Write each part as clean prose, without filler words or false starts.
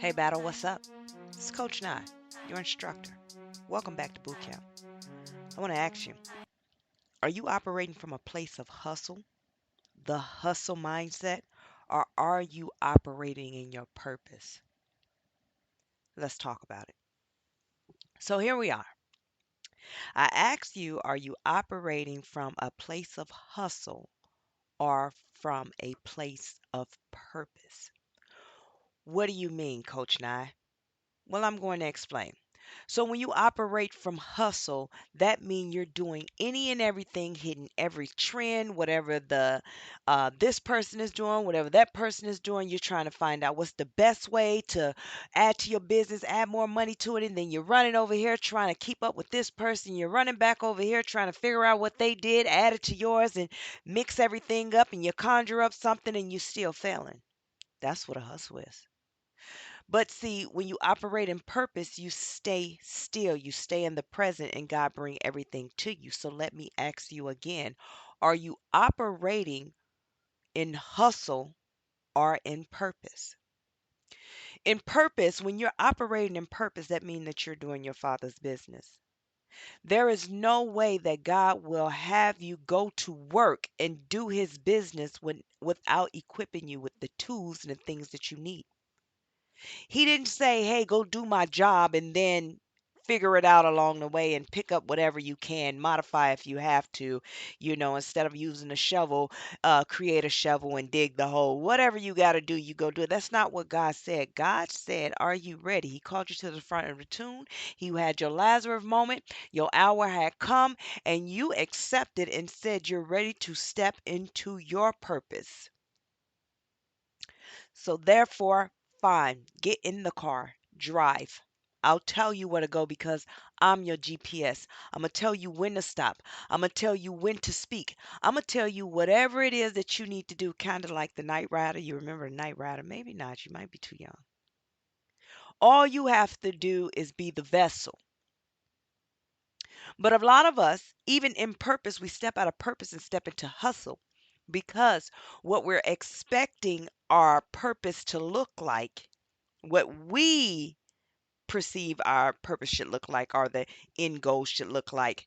Hey, Battle, what's up? It's Coach Nye, your instructor. Welcome back to Boot Camp. I want to ask you, are you operating from a place of hustle, the hustle mindset, or are you operating in your purpose? Let's talk about it. So here we are. I asked you, are you operating from a place of hustle or from a place of purpose? What do you mean, Coach Nye? Well, I'm going to explain. So when you operate from hustle, that means you're doing any and everything, hitting every trend, whatever the this person is doing, whatever that person is doing. You're trying to find out what's the best way to add to your business, add more money to it, and then you're running over here trying to keep up with this person. You're running back over here trying to figure out what they did, add it to yours, and mix everything up, and you conjure up something, and you're still failing. That's what a hustle is. But see, when you operate in purpose, you stay still, you stay in the present, and God bring everything to you. So let me ask you again, are you operating in hustle or in purpose? In purpose, when you're operating in purpose, that means that you're doing your Father's business. There is no way that God will have you go to work and do his business without equipping you with the tools and the things that you need. He didn't say, "Hey, go do my job and then figure it out along the way and pick up whatever you can, modify if you have to, instead of using a shovel, create a shovel and dig the hole. Whatever you got to do, you go do it." That's not what God said. God said, "Are you ready?" He called you to the front of the tomb. You had your Lazarus moment. Your hour had come, and you accepted and said you're ready to step into your purpose. So therefore, fine, get in the car, drive. I'll tell you where to go because I'm your GPS. I'm going to tell you when to stop. I'm going to tell you when to speak. I'm going to tell you whatever it is that you need to do, kind of like the Night Rider. You remember the Night Rider? Maybe not. You might be too young. All you have to do is be the vessel. But a lot of us, even in purpose, we step out of purpose and step into hustle because what we're expecting our purpose to look like, what we perceive our purpose should look like or the end goal should look like,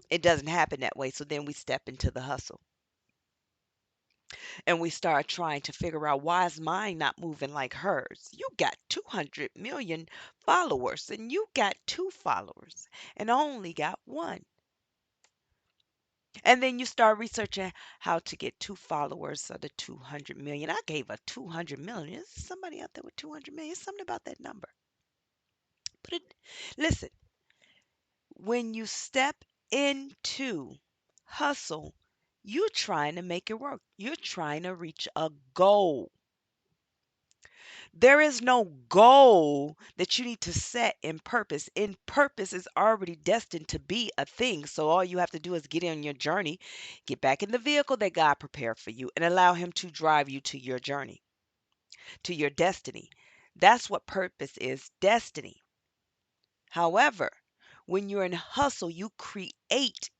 it doesn't happen that way. So then we step into the hustle and we start trying to figure out, why is mine not moving like hers? You got 200 million followers and you got two followers and I only got one. And then you start researching how to get two followers of the 200 million. I gave a 200 million. Is somebody out there with 200 million? Something about that number. But listen, when you step into hustle, you're trying to make it work. You're trying to reach a goal. There is no goal that you need to set in purpose. In purpose is already destined to be a thing. So all you have to do is get in your journey, get back in the vehicle that God prepared for you, and allow Him to drive you to your journey, to your destiny. That's what purpose is, destiny. However, when you're in hustle, you create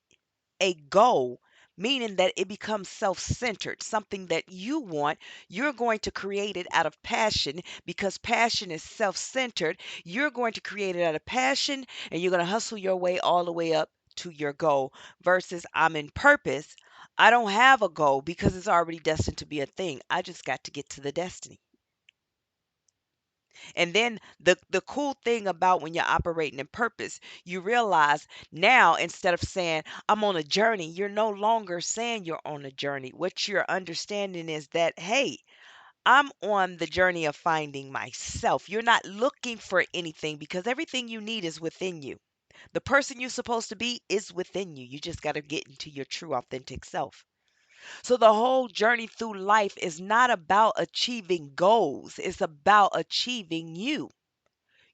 a goal, meaning that it becomes self centered, something that you want. You're going to create it out of passion because passion is self centered. You're going to create it out of passion and you're going to hustle your way all the way up to your goal. Versus, I'm in purpose. I don't have a goal because it's already destined to be a thing. I just got to get to the destiny. And then the cool thing about when you're operating in purpose, you realize now, instead of saying I'm on a journey, you're no longer saying you're on a journey. What you're understanding is that, hey, I'm on the journey of finding myself. You're not looking for anything because everything you need is within you. The person you're supposed to be is within you. You just got to get into your true authentic self. So the whole journey through life is not about achieving goals. It's about achieving you.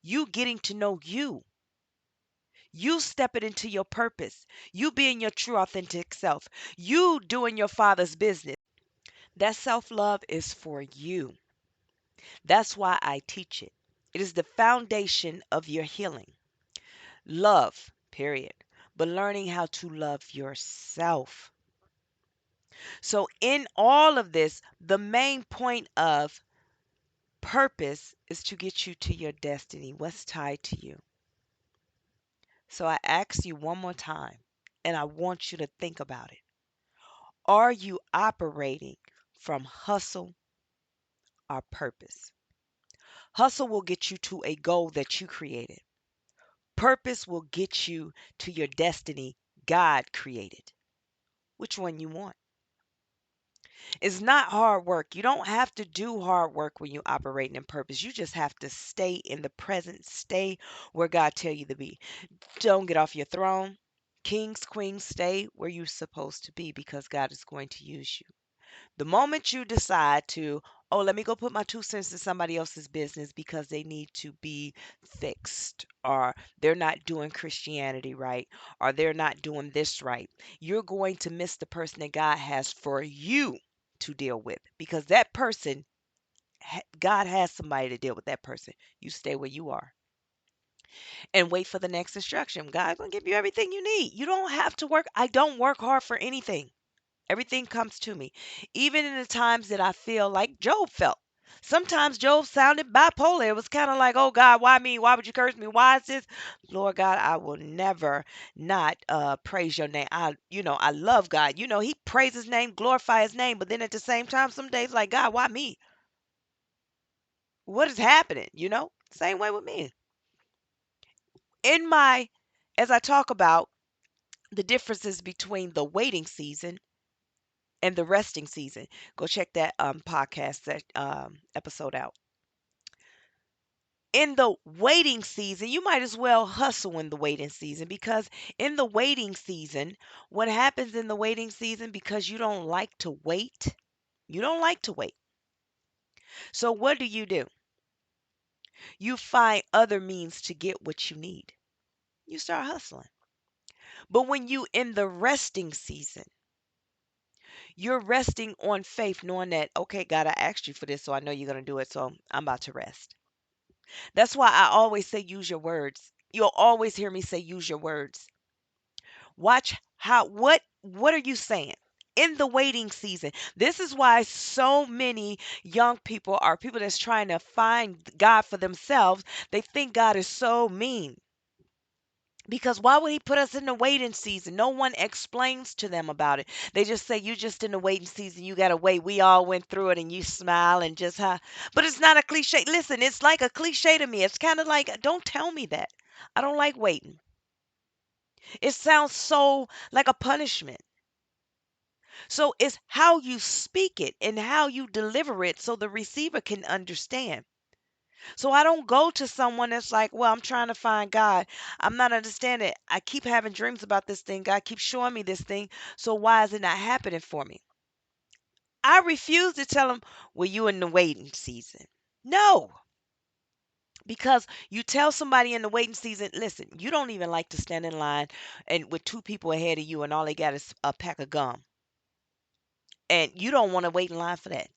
You getting to know you. You stepping into your purpose. You being your true authentic self. You doing your Father's business. That self-love is for you. That's why I teach it. It is the foundation of your healing. Love, period. But learning how to love yourself. So in all of this, the main point of Purpose is to get you to your destiny, what's tied to you. So I ask you one more time, and I want you to think about it. Are you operating from hustle or purpose? Hustle will get you to a goal that you created. Purpose will get you to your destiny God created. Which one you want? It's not hard work. You don't have to do hard work when you're operating in purpose. You just have to stay in the present, stay where God tell you to be. Don't get off your throne. Kings, queens, stay where you're supposed to be because God is going to use you. The moment you decide to, oh, let me go put my 2 cents in somebody else's business because they need to be fixed, or they're not doing Christianity right, or they're not doing this right, you're going to miss the person that God has for you to deal with because that person, God has somebody to deal with that person. You stay where you are and wait for the next instruction. God's going to give you everything you need. You don't have to work. I don't work hard for anything. Everything comes to me. Even in the times that I feel like Job felt. Sometimes Job sounded bipolar. It was kind of like, oh God, why me? Why would you curse me? Why is this? Lord God, I will never not praise your name. I love God. He praise his name, glorify his name. But then at the same time, some days like, God, why me? What is happening? Same way with me. As I talk about the differences between the waiting season and the resting season. Go check that podcast, that episode out. In the waiting season, you might as well hustle in the waiting season because in the waiting season, what happens in the waiting season because you don't like to wait? You don't like to wait. So what do? You find other means to get what you need. You start hustling. But when you in the resting season, you're resting on faith, knowing that, okay, God, I asked you for this, so I know you're going to do it. So I'm about to rest. That's why I always say use your words. You'll always hear me say use your words. Watch what are you saying? In the waiting season. This is why so many young people are people that's trying to find God for themselves. They think God is so mean. Because why would he put us in the waiting season? No one explains to them about it. They just say, you just in the waiting season. You got to wait. We all went through it and you smile and just, huh? But it's not a cliche. Listen, it's like a cliche to me. It's kind of like, don't tell me that. I don't like waiting. It sounds so like a punishment. So it's how you speak it and how you deliver it so the receiver can understand. So I don't go to someone that's like, well, I'm trying to find God. I'm not understanding. I keep having dreams about this thing. God keeps showing me this thing. So why is it not happening for me? I refuse to tell them, well, you in the waiting season. No, because you tell somebody in the waiting season, listen, you don't even like to stand in line and with 2 people ahead of you and all they got is a pack of gum. And you don't want to wait in line for that.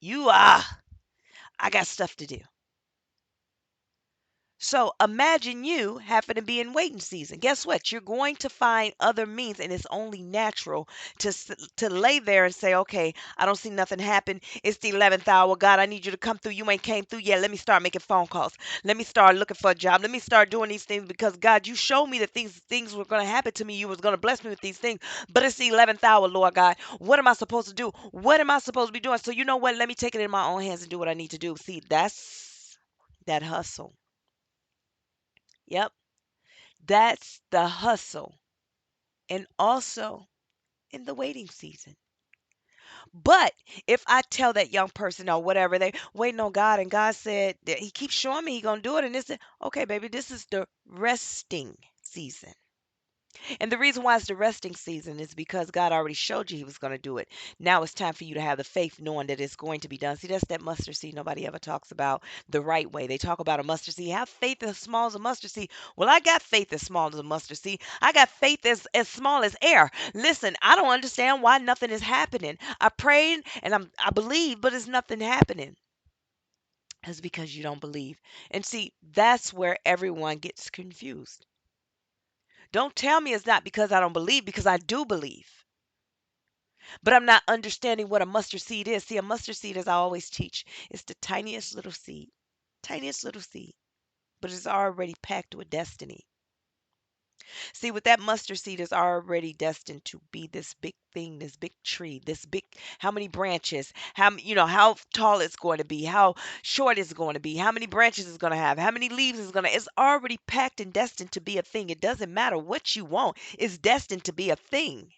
I got stuff to do. So imagine you happen to be in waiting season. Guess what? You're going to find other means, and it's only natural to lay there and say, "Okay, I don't see nothing happen. It's the 11th hour. God, I need you to come through. You ain't came through yet. Let me start making phone calls. Let me start looking for a job. Let me start doing these things because God, you showed me that these things were going to happen to me. You was going to bless me with these things. But it's the 11th hour, Lord God. What am I supposed to do? What am I supposed to be doing? So you know what? Let me take it in my own hands and do what I need to do. See, that's that hustle. Yep. That's the hustle. And also in the waiting season. But if I tell that young person or whatever, they waiting on God and God said that he keeps showing me he gonna do it. And this is okay, baby, this is the resting season. And the reason why it's the resting season is because God already showed you he was going to do it. Now it's time for you to have the faith knowing that it's going to be done. See, that's that mustard seed nobody ever talks about the right way. They talk about a mustard seed. Have faith as small as a mustard seed. Well, I got faith as small as a mustard seed. I got faith as small as air. Listen, I don't understand why nothing is happening. I prayed and I believe, but it's nothing happening. It's because you don't believe. And see, that's where everyone gets confused. Don't tell me it's not because I don't believe, because I do believe. But I'm not understanding what a mustard seed is. See, a mustard seed, as I always teach, is the tiniest little seed, but it's already packed with destiny. See, with that mustard seed is already destined to be this big thing, this big tree, this big, how many branches, how tall it's going to be, how short it's going to be, how many branches it's going to have, how many leaves it's going to, it's already packed and destined to be a thing. It doesn't matter what you want, it's destined to be a thing.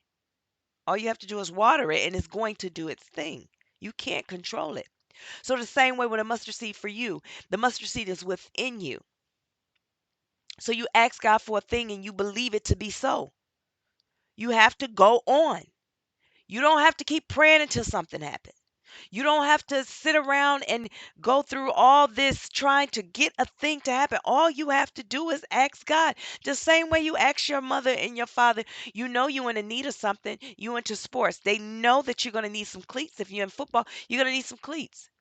All you have to do is water it and it's going to do its thing. You can't control it. So the same way with a mustard seed for you, the mustard seed is within you. So you ask God for a thing and you believe it to be so. You have to go on. You don't have to keep praying until something happens. You don't have to sit around and go through all this trying to get a thing to happen. All you have to do is ask God. The same way you ask your mother and your father, you know you're in the need of something, you into sports. They know that you're going to need some cleats. If you're in football, you're going to need some cleats.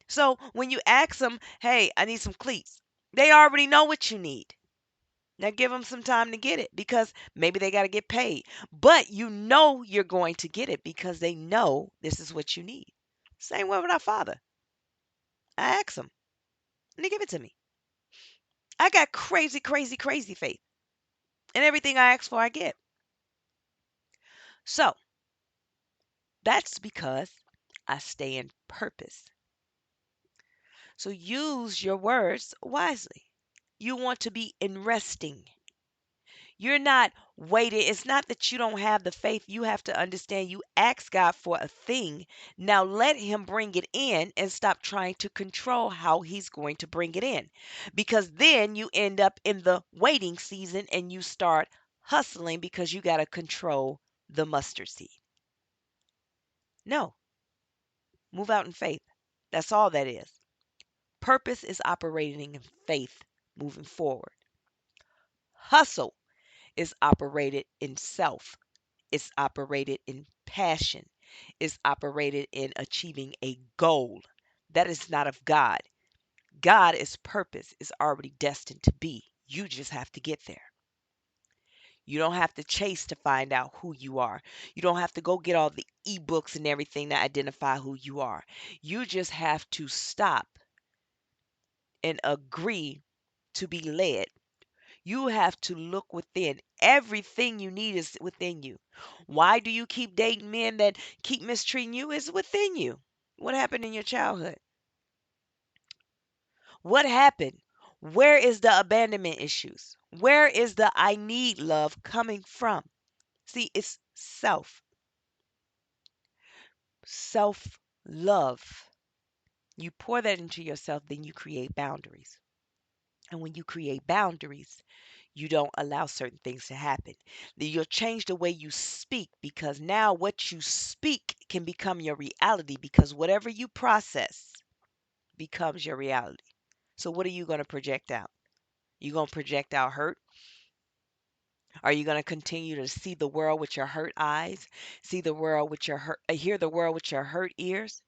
So when you ask them, hey, I need some cleats, they already know what you need. Now give them some time to get it because maybe they got to get paid. But you know you're going to get it because they know this is what you need. Same way with our Father. I ask him and they give it to me. I got crazy, crazy, crazy faith. And everything I ask for, I get. So that's because I stay in purpose. So use your words wisely. You want to be in resting. You're not waiting. It's not that you don't have the faith. You have to understand you ask God for a thing. Now let Him bring it in and stop trying to control how He's going to bring it in. Because then you end up in the waiting season and you start hustling because you got to control the mustard seed. No, move out in faith. That's all that is. Purpose is operating in faith moving forward. Hustle is operated in self. It's operated in passion. It's operated in achieving a goal. That is not of God. God is purpose, is already destined to be. You just have to get there. You don't have to chase to find out who you are. You don't have to go get all the ebooks and everything to identify who you are. You just have to stop and agree to be led. You have to look within. Everything you need is within you. Why do you keep dating men that keep mistreating you? It's within you. What happened in your childhood? What happened? Where is the abandonment issues? Where is the I need love coming from? See, it's self love. You pour that into yourself, then you create boundaries. And when you create boundaries, you don't allow certain things to happen. You'll change the way you speak because now what you speak can become your reality because whatever you process becomes your reality. So what are you going to project out? You going to project out hurt? Are you going to continue to see the world with your hurt eyes? See the world with your hurt, hear the world with your hurt ears?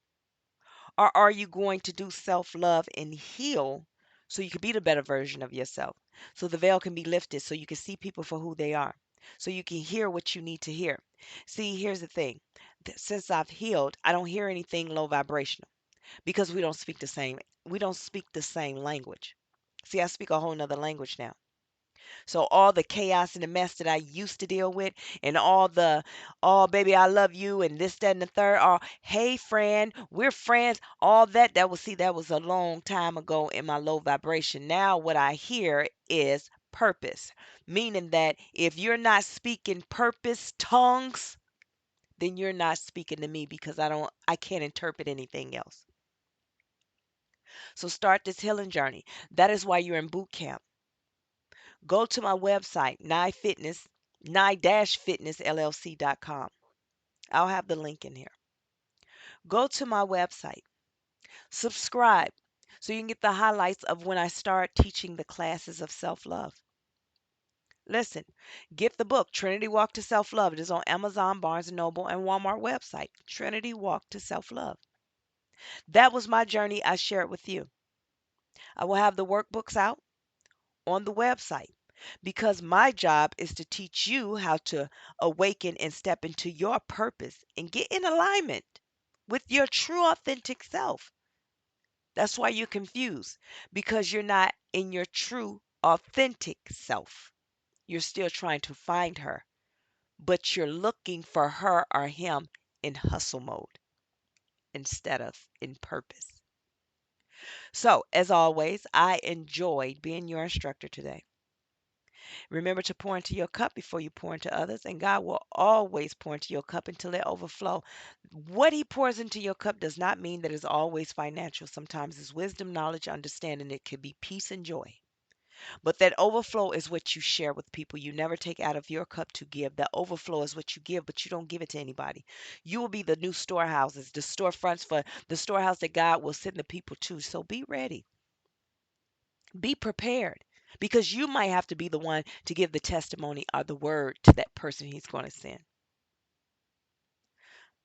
Or are you going to do self-love and heal so you can be the better version of yourself? So the veil can be lifted so you can see people for who they are. So you can hear what you need to hear. See, here's the thing. Since I've healed, I don't hear anything low vibrational because we don't speak the same language. See, I speak a whole nother language now. So all the chaos and the mess that I used to deal with and all baby, I love you and this, that, and the third, or hey friend, we're friends, all that was a long time ago in my low vibration. Now what I hear is purpose. Meaning that if you're not speaking purpose tongues, then you're not speaking to me because I can't interpret anything else. So start this healing journey. That is why you're in boot camp. Go to my website, nye-fitnessllc.com. I'll have the link in here. Go to my website, subscribe so you can get the highlights of when I start teaching the classes of self-love. Listen, get the book, Trinity Walk to Self-Love. It is on Amazon, Barnes& and Noble, and Walmart website, Trinity Walk to Self-Love. That was my journey. I share it with you. I will have the workbooks out on the website. because my job is to teach you how to awaken and step into your purpose and get in alignment with your true authentic self. That's why you're confused, because you're not in your true authentic self. You're still trying to find her, but you're looking for her or him in hustle mode instead of in purpose. So, as always, I enjoyed being your instructor today. Remember to pour into your cup before you pour into others, and God will always pour into your cup until it overflow. What He pours into your cup does not mean that it's always financial. Sometimes it's wisdom, knowledge, understanding. It could be peace and joy. But that overflow is what you share with people. You never take out of your cup to give. That overflow is what you give, but you don't give it to anybody. You will be the new storehouses, the storefronts for the storehouse that God will send the people to. So be ready. Be prepared, because you might have to be the one to give the testimony or the word to that person He's going to send.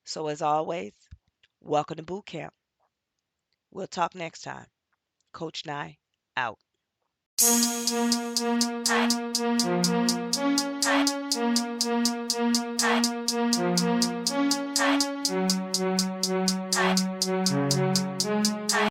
So, as always, welcome to boot camp. We'll talk next time. Coach Nye out.